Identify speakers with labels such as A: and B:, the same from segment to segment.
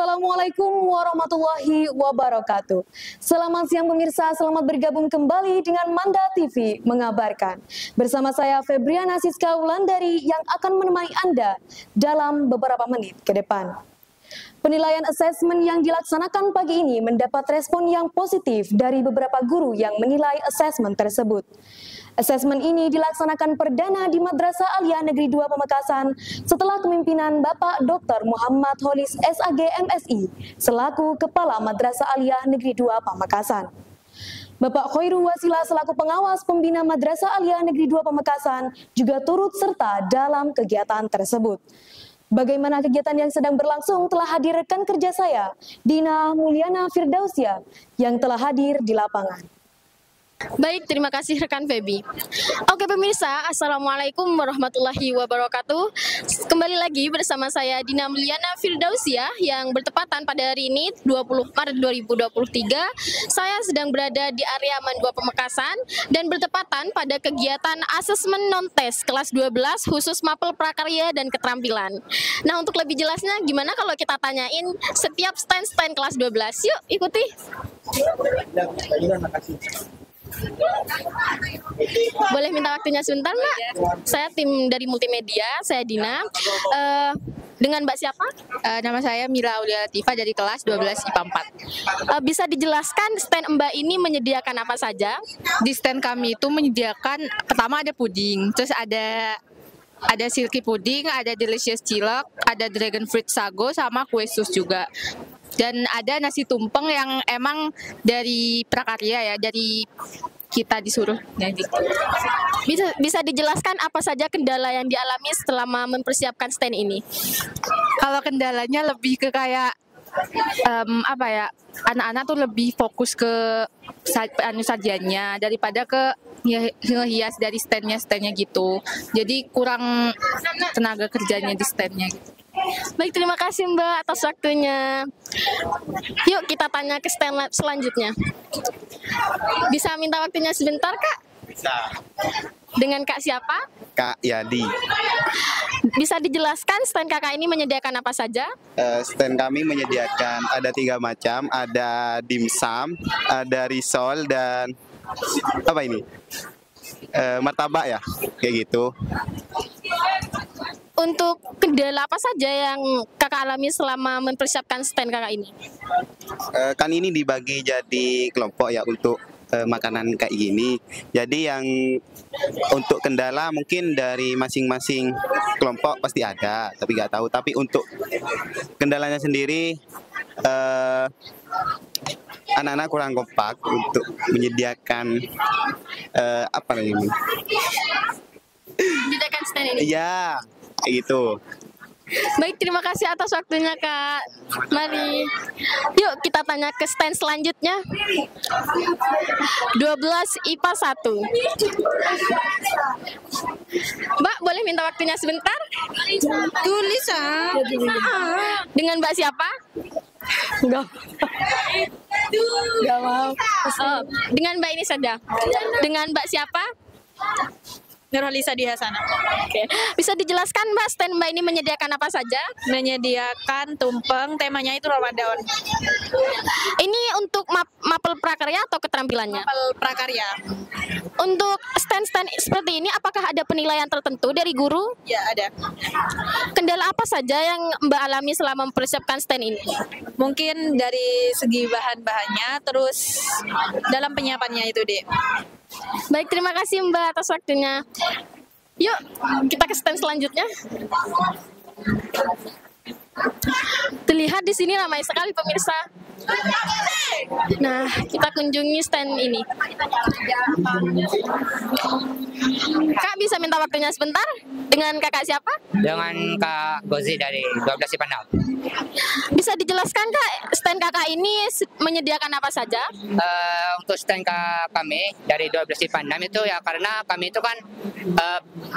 A: Assalamualaikum warahmatullahi wabarakatuh. Selamat siang pemirsa, selamat bergabung kembali dengan Manda TV mengabarkan. Bersama saya Febriana Siska Wulandari yang akan menemani Anda dalam beberapa menit ke depan. Penilaian asesmen yang dilaksanakan pagi ini mendapat respon yang positif dari beberapa guru yang menilai asesmen tersebut. Asesmen ini dilaksanakan perdana di Madrasah Aliyah Negeri 2 Pamekasan setelah kepemimpinan Bapak Dr. Muhammad Holis SAG MSI selaku Kepala Madrasah Aliyah Negeri 2 Pamekasan. Bapak Khoirul Wasilah selaku pengawas pembina Madrasah Aliyah Negeri 2 Pamekasan juga turut serta dalam kegiatan tersebut. Bagaimana kegiatan yang sedang berlangsung telah hadir rekan kerja saya, Dina Mulyana Firdausia, yang telah hadir di lapangan.
B: Baik, terima kasih rekan Febi. Oke pemirsa, Assalamualaikum warahmatullahi wabarakatuh. Kembali lagi bersama saya Dina Mulyana Firdausia yang bertepatan pada hari ini 20 Maret 2023. Saya sedang berada di area MAN 2 Pamekasan dan bertepatan pada kegiatan asesmen non-tes kelas 12 khusus mapel prakarya dan keterampilan. Nah, untuk lebih jelasnya gimana kalau kita tanyain setiap stand-stand kelas 12? Yuk, ikuti. Boleh minta waktunya sebentar, Mbak? Saya tim dari multimedia, saya Dina. Dengan Mbak siapa?
C: Nama saya Mila Aulia Latifah dari kelas 12 IPA 4.
B: Bisa dijelaskan stand Mbak ini menyediakan apa saja?
C: Di stand kami itu menyediakan, pertama ada puding, terus ada silky pudding, ada delicious cilok, ada dragon fruit sago, sama kue sus juga. Dan ada nasi tumpeng yang emang dari prakarya ya, dari kita disuruh. Ya, gitu.
B: Bisa dijelaskan apa saja kendala yang dialami selama mempersiapkan stand ini?
C: Kalau kendalanya lebih ke kayak apa ya, anak-anak tuh lebih fokus ke sajiannya daripada ke ngehias dari standnya gitu. Jadi kurang tenaga kerjanya di standnya gitu.
B: Baik, terima kasih Mbak atas waktunya. Yuk kita tanya ke stand selanjutnya. Bisa minta waktunya sebentar, Kak?
D: Bisa.
B: Dengan Kak siapa?
D: Kak Yadi.
B: Bisa dijelaskan stand kakak ini menyediakan apa saja?
D: Stand kami menyediakan ada 3 macam, ada dimsum, ada risol, dan apa ini? Martabak ya, kayak gitu.
B: Untuk kendala apa saja yang kakak alami selama mempersiapkan stand kakak ini?
D: Kan ini dibagi jadi kelompok ya untuk makanan kayak gini. Jadi yang untuk kendala mungkin dari masing-masing kelompok pasti ada, tapi nggak tahu. Tapi untuk kendalanya sendiri, anak-anak kurang kompak untuk menyediakan apa namanya?
B: Menyediakan stand ini?
D: Iya, kayak gitu.
B: Baik, terima kasih atas waktunya Kak. Mari. Yuk kita tanya ke stand selanjutnya. 12 IPA 1. Mbak, boleh minta waktunya sebentar?
C: Tulis
B: Dengan Mbak siapa?
A: Enggak mau.
B: Oh, dengan Mbak ini saja. Dengan Mbak siapa?
C: Nurhalisa Dihasana.
B: Oke. Bisa dijelaskan Mbak, stand Mbak ini menyediakan apa saja?
C: Menyediakan tumpeng, temanya itu Ramadan.
B: Ini untuk mapel prakarya atau keterampilannya?
C: Mapel prakarya.
B: Untuk stand-stand seperti ini, apakah ada penilaian tertentu dari guru?
C: Ya, ada.
B: Kendala apa saja yang Mbak alami selama mempersiapkan stand ini?
C: Mungkin dari segi bahan-bahannya, terus dalam penyiapannya itu, Dek.
B: Baik, terima kasih Mbak atas waktunya. Yuk, kita ke stand selanjutnya. Terlihat di sini ramai sekali pemirsa. Nah, kita kunjungi stand ini. Kak, bisa minta waktunya sebentar? Dengan kakak siapa?
E: Dengan Kak Gozi dari 12 IPA 6.
B: Bisa dijelaskan Kak, stand kakak ini menyediakan apa saja?
E: Untuk stand kami dari 12 IPA 6 itu ya karena kami itu kan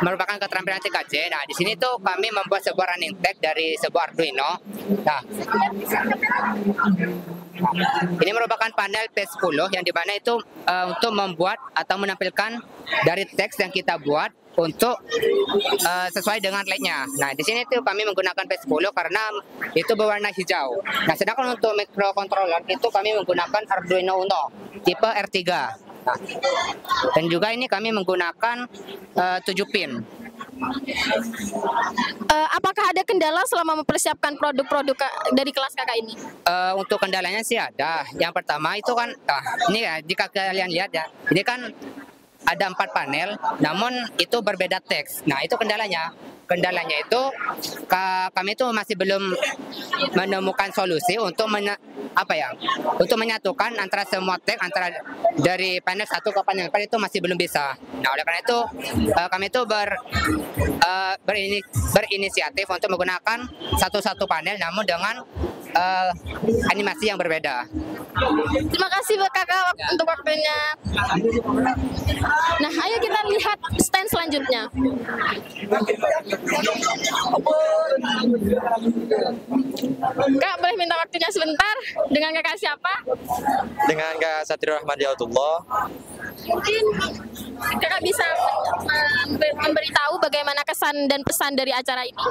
E: merupakan keterampilan 3C. Nah, di sini tuh kami membuat sebuah running tag dari sebuah Arduino. Nah, ini merupakan panel P10 yang dimana itu untuk membuat atau menampilkan dari teks yang kita buat untuk sesuai dengan LED-nya. Nah, di sini tuh kami menggunakan P10 karena itu berwarna hijau. Nah, sedangkan untuk microcontroller itu kami menggunakan Arduino Uno tipe R3. Nah, dan juga ini kami menggunakan 7 pin.
B: Apakah ada kendala selama mempersiapkan produk-produk dari kelas kakak ini?
E: Untuk kendalanya sih ada. Yang pertama itu kan, ini ya jika kalian lihat ya, ini kan ada 4 panel, namun itu berbeda teks. Nah, itu kendalanya. Kendalanya itu kami itu masih belum menemukan solusi untuk untuk menyatukan antara semua teks antara dari panel satu ke panel lain, itu masih belum bisa. Nah, oleh karena itu kami itu berinisiatif untuk menggunakan satu panel namun dengan animasi yang berbeda.
B: Terima kasih kakak untuk waktunya. Nah, ayo kita lihat stand selanjutnya. Kak, boleh minta waktunya sebentar? Dengan kakak siapa?
F: Dengan Kak Satrio Rahmadiatullah.
B: Mungkin kakak bisa memberitahu bagaimana kesan dan pesan dari acara ini?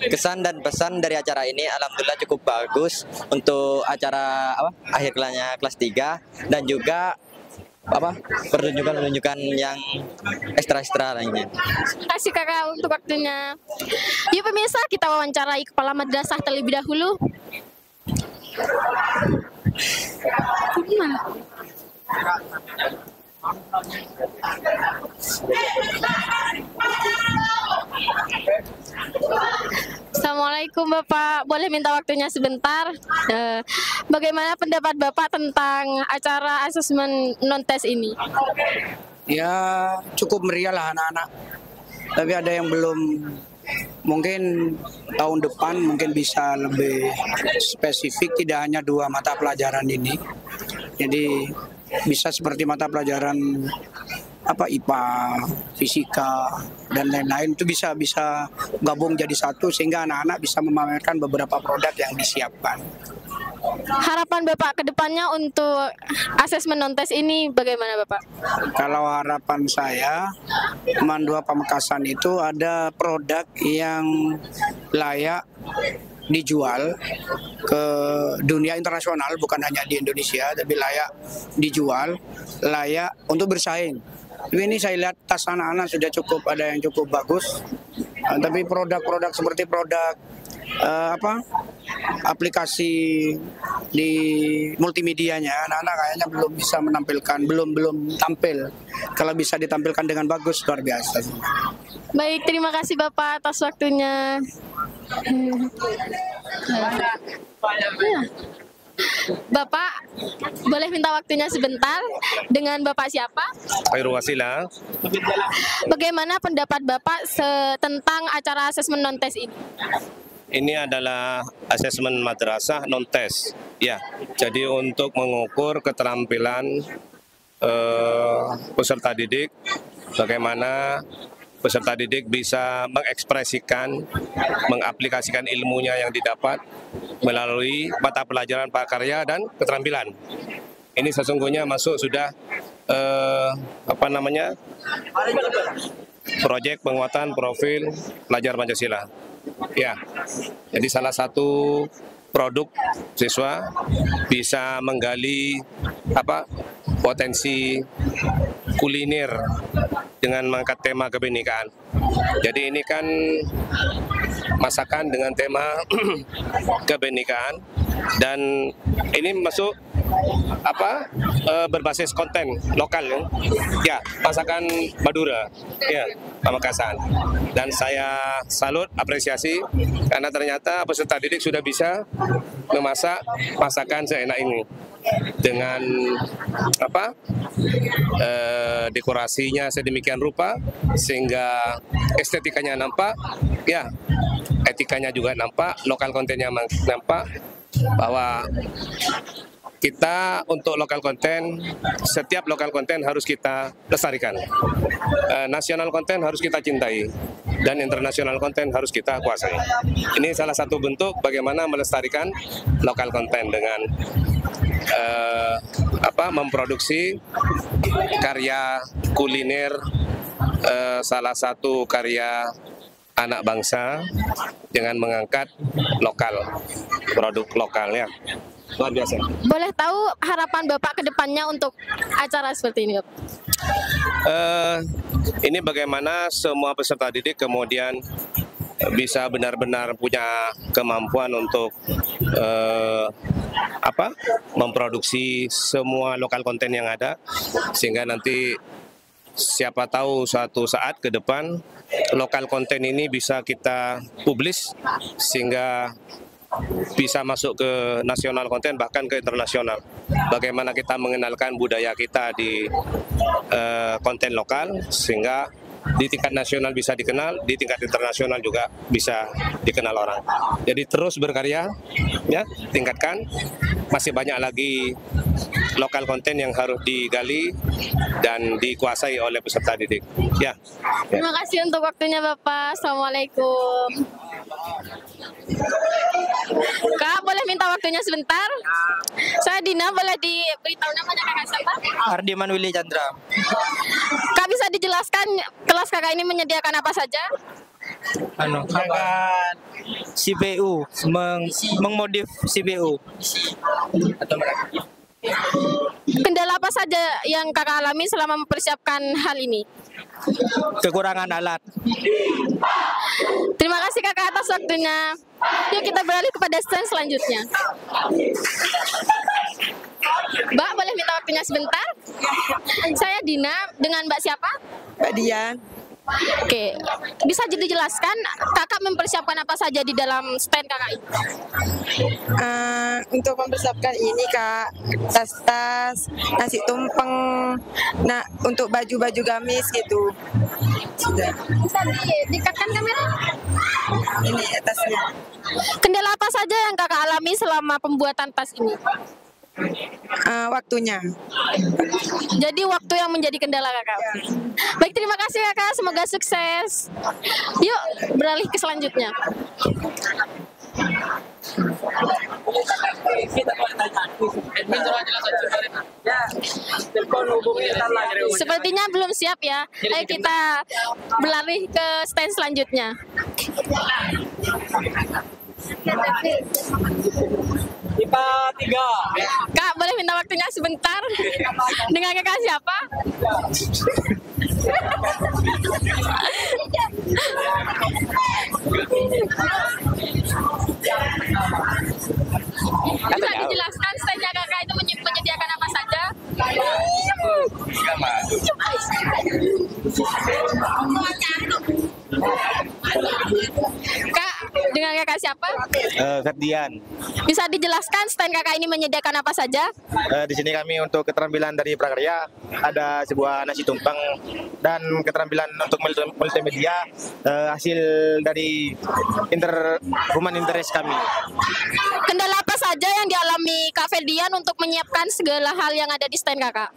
F: Kesan dan pesan dari acara ini alhamdulillah cukup bagus untuk acara akhir kelasnya kelas 3 dan juga pertunjukan yang ekstra lainnya.
B: Terima kasih kakak untuk waktunya. Yuk pemirsa, kita wawancarai kepala madrasah terlebih dahulu. Assalamualaikum Bapak, boleh minta waktunya sebentar? Bagaimana pendapat Bapak tentang acara asesmen non-tes ini?
G: Ya cukup meriah lah anak-anak, tapi ada yang belum, mungkin tahun depan mungkin bisa lebih spesifik, tidak hanya 2 mata pelajaran ini. Jadi bisa seperti mata pelajaran IPA, fisika dan lain-lain, itu bisa gabung jadi satu sehingga anak-anak bisa memamerkan beberapa produk yang disiapkan.
B: Harapan Bapak ke depannya untuk asesmen non-tes ini bagaimana Bapak?
G: Kalau harapan saya, Mandua Pamekasan itu ada produk yang layak dijual ke dunia internasional, bukan hanya di Indonesia, tapi layak dijual, layak untuk bersaing. Tapi ini saya lihat tas anak-anak sudah cukup, ada yang cukup bagus. Tapi produk-produk seperti produk aplikasi di multimedianya, anak-anak kayaknya belum bisa menampilkan, belum tampil. Kalau bisa ditampilkan dengan bagus, luar biasa.
B: Baik, terima kasih Bapak atas waktunya. Bapak, boleh minta waktunya sebentar? Dengan Bapak siapa?
H: Khairul Wasilah.
B: Bagaimana pendapat Bapak tentang acara asesmen non-tes ini?
H: Ini adalah asesmen madrasah non-tes. Ya, jadi untuk mengukur keterampilan peserta didik, bagaimana peserta didik bisa mengekspresikan, mengaplikasikan ilmunya yang didapat melalui mata pelajaran prakarya dan keterampilan. Ini sesungguhnya masuk sudah proyek penguatan profil pelajar Pancasila. Ya, jadi salah satu produk siswa bisa menggali potensi kuliner dengan mengangkat tema kebinekaan. Jadi ini kan masakan dengan tema kebinekaan dan ini masuk berbasis konten lokal ya, masakan Madura ya, Pamekasan. Dan saya salut, apresiasi karena ternyata peserta didik sudah bisa memasak masakan seenak ini dengan dekorasinya sedemikian rupa sehingga estetikanya nampak ya, etikanya juga nampak, lokal kontennya nampak, bahwa kita untuk lokal konten, setiap lokal konten harus kita lestarikan. Nasional konten harus kita cintai dan internasional konten harus kita kuasai. Ini salah satu bentuk bagaimana melestarikan lokal konten dengan memproduksi karya kuliner salah satu karya anak bangsa dengan mengangkat lokal, produk lokalnya. Luar biasa.
B: Boleh tahu harapan Bapak ke depannya untuk acara seperti ini, Bapak?
H: Ini bagaimana semua peserta didik kemudian bisa benar-benar punya kemampuan untuk memproduksi semua lokal konten yang ada, sehingga nanti siapa tahu suatu saat ke depan lokal konten ini bisa kita publish sehingga bisa masuk ke nasional konten bahkan ke internasional. Bagaimana kita mengenalkan budaya kita di konten lokal sehingga di tingkat nasional bisa dikenal, di tingkat internasional juga bisa dikenal orang. Jadi terus berkarya, ya, tingkatkan. Masih banyak lagi lokal konten yang harus digali dan dikuasai oleh peserta didik. Ya.
B: Terima kasih untuk waktunya Bapak. Assalamualaikum. Kak, boleh minta waktunya sebentar? Saya Dina, boleh diberitahu namanya kakak siapa?
F: Ardiman Willy Chandra.
B: Kak, bisa dijelaskan kelas kakak ini menyediakan apa saja?
F: Kakak CPU, mengmodif CPU.
B: Kendala apa saja yang kakak alami selama mempersiapkan hal ini?
F: Kekurangan alat.
B: Terima kasih kakak atas waktunya. Yuk kita beralih kepada stand selanjutnya. Mbak, boleh minta waktunya sebentar? Saya Dina, dengan Mbak siapa?
I: Mbak Dian.
B: Oke, bisa dijelaskan kakak mempersiapkan apa saja di dalam stand kakak ini?
I: Untuk mempersiapkan ini kak, tas-tas, nasi tumpeng, nah untuk baju-baju gamis gitu. Sudah.
B: Bisa didekatkan kamera?
I: Ini tasnya.
B: Kendala apa saja yang kakak alami selama pembuatan tas ini?
I: Waktunya.
B: Jadi waktu yang menjadi kendala kakak.
I: Ya.
B: Baik, terima kasih kakak, semoga sukses. Yuk beralih ke selanjutnya. Sepertinya belum siap ya. Ayo kita beralih ke stand selanjutnya.
F: IPA 3.
B: Kak, boleh minta waktunya sebentar? Dengan kakak siapa? Bisa dijelaskan stand-nya kakak itu menyediakan apa saja? Kak, dengan kakak siapa?
J: Ferdian.
B: Bisa dijelaskan stand kakak ini menyediakan apa saja?
J: Di sini kami untuk keterampilan dari prakarya ada sebuah nasi tumpeng dan keterampilan untuk multimedia hasil dari human interest kami.
B: Kendala apa saja yang dialami Kak Ferdian untuk menyiapkan segala hal yang ada di stand kakak?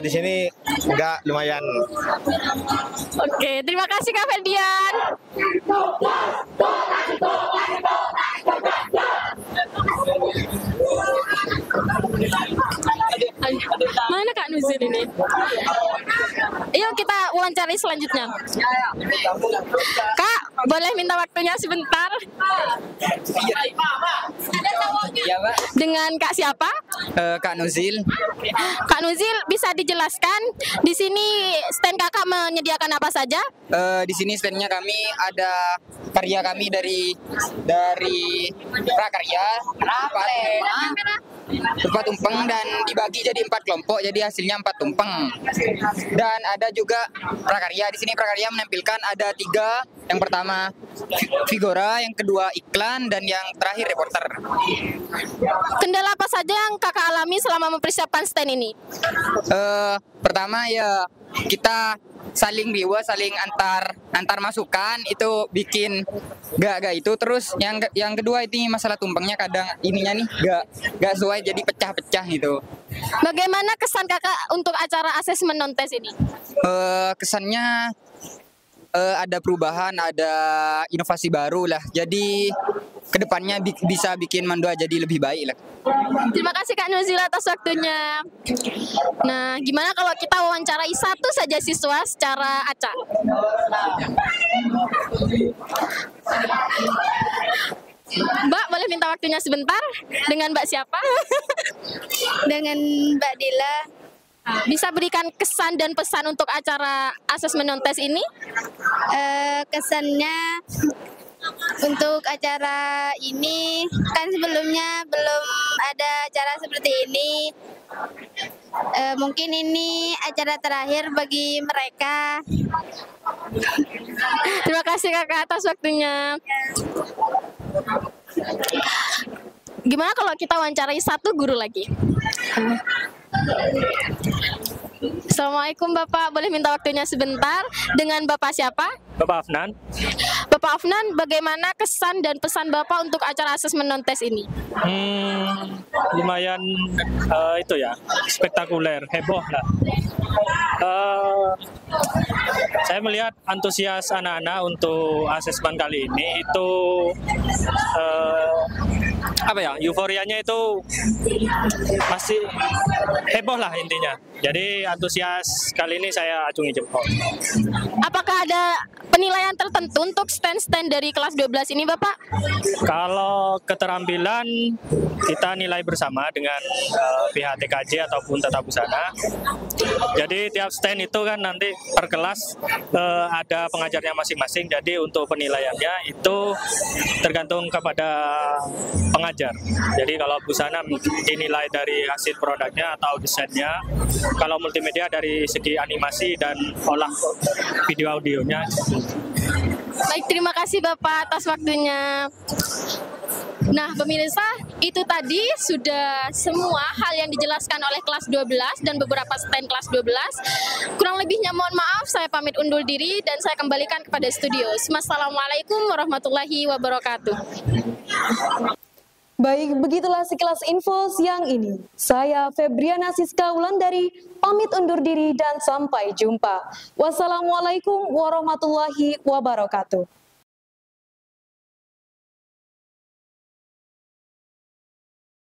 J: Di sini enggak lumayan.
B: Oke, terima kasih Kak Ferdian. Mana Kak Nuzir ini? Yuk kita wawancari selanjutnya. Kak, boleh minta waktunya sebentar?
E: Ya, Pak.
B: Dengan Kak siapa?
E: Kak Nuzil.
B: Kak Nuzil, bisa dijelaskan di sini stand kakak menyediakan apa saja?
E: Di sini standnya kami ada karya kami dari prakarya berupa tumpeng dan dibagi jadi 4 kelompok, jadi hasilnya 4 tumpeng. Dan ada juga prakarya. Di sini prakarya menampilkan ada 3. Yang pertama figura, yang kedua iklan, dan yang terakhir reporter.
B: Kendala apa saja yang kakak alami selama mempersiapkan stand ini?
E: Pertama ya kita saling saling antar masukan, itu bikin gak itu. Terus yang kedua ini masalah tumpengnya kadang ininya nih gak sesuai, jadi pecah-pecah gitu.
B: Bagaimana kesan kakak untuk acara asesmen non tes ini?
E: Kesannya ada perubahan, ada inovasi baru lah. Jadi
K: kedepannya bisa bikin Mandua jadi lebih baik lah.
B: Terima kasih Kak Nuzila atas waktunya. Nah, gimana kalau kita wawancarai satu saja siswa secara acak? Mbak, boleh minta waktunya sebentar? Dengan Mbak siapa?
L: Dengan Mbak Dila.
B: Bisa berikan kesan dan pesan untuk acara asesmen non-tes ini?
L: Kesannya untuk acara ini, kan sebelumnya belum ada acara seperti ini. Mungkin ini acara terakhir bagi mereka.
B: Terima kasih Kakak atas waktunya. Gimana kalau kita wawancarai satu guru lagi? Assalamualaikum Bapak, boleh minta waktunya sebentar? Dengan Bapak siapa?
M: Bapak Afnan.
B: Bapak Afnan, bagaimana kesan dan pesan Bapak untuk acara asesmen non-tes ini?
M: Lumayan itu ya, spektakuler, heboh lah. Saya melihat antusias anak-anak untuk asesmen kali ini itu euforianya itu masih heboh lah intinya. Jadi antusias kali ini saya acungi jempol.
B: Apakah ada penilaian tertentu untuk stand-stand dari kelas 12 ini Bapak?
M: Kalau keterampilan kita nilai bersama dengan pihak TKJ ataupun tata busana. Jadi tiap stand itu kan nanti per kelas ada pengajarnya masing-masing. Jadi untuk penilaiannya itu tergantung kepada pengajar. Jadi kalau busana dinilai dari hasil produknya atau desainnya. Kalau multimedia dari segi animasi dan olah video audionya.
B: Baik, terima kasih Bapak atas waktunya. Nah, pemirsa, itu tadi sudah semua hal yang dijelaskan oleh kelas 12 dan beberapa stand kelas 12. Kurang lebihnya mohon maaf, saya pamit undur diri dan saya kembalikan kepada studio. Assalamualaikum warahmatullahi wabarakatuh.
A: Baik, begitulah sekilas info siang ini. Saya Febriana Siska Wulandari, pamit undur diri dan sampai jumpa. Wassalamualaikum warahmatullahi wabarakatuh.